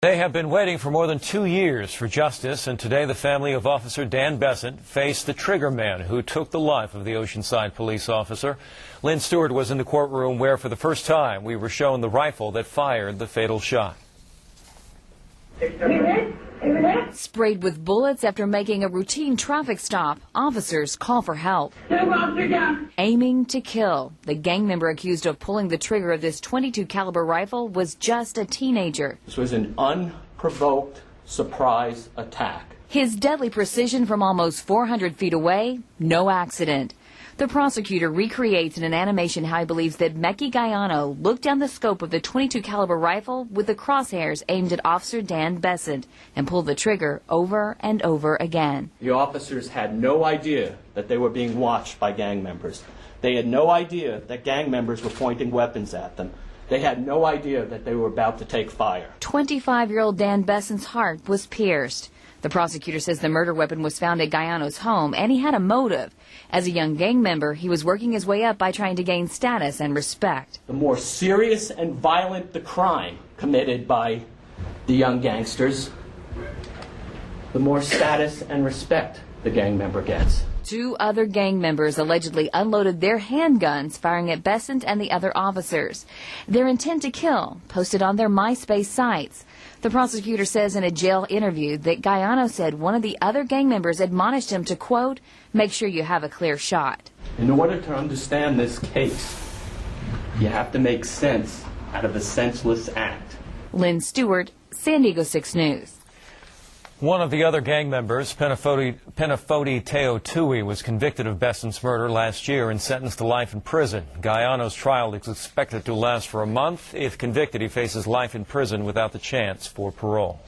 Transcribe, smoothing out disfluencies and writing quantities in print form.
They have been waiting for more than 2 years for justice, and today the family of Officer Dan Besant faced the trigger man who took the life of the Oceanside police officer. Lynn Stewart was in the courtroom where, for the first time, we were shown the rifle that fired the fatal shot. Sprayed with bullets after making a routine traffic stop, officers call for help. Aiming to kill. The gang member accused of pulling the trigger of this .22 caliber rifle was just a teenager. This was an unprovoked surprise attack. His deadly precision from almost 400 feet away, no accident. The prosecutor recreates in an animation how he believes that Meki Gaiano looked down the scope of the .22 caliber rifle with the crosshairs aimed at Officer Dan Besant and pulled the trigger over and over again. The officers had no idea that they were being watched by gang members. They had no idea that gang members were pointing weapons at them. They had no idea that they were about to take fire. 25-year-old Dan Besant's heart was pierced. The prosecutor says the murder weapon was found at Gaiano's home, and he had a motive. As a young gang member, he was working his way up by trying to gain status and respect. The more serious and violent the crime committed by the young gangsters, the more status and respect the gang member gets. 2 other gang members allegedly unloaded their handguns, firing at Besant and the other officers. Their intent to kill posted on their MySpace sites. The prosecutor says in a jail interview that Gaiano said one of the other gang members admonished him to, quote, make sure you have a clear shot. In order to understand this case, you have to make sense out of a senseless act. Lynn Stewart, San Diego 6 News. One of the other gang members, Penafoti Teo Tui, was convicted of Besant's murder last year and sentenced to life in prison. Gaiano's trial is expected to last for a month. If convicted, he faces life in prison without the chance for parole.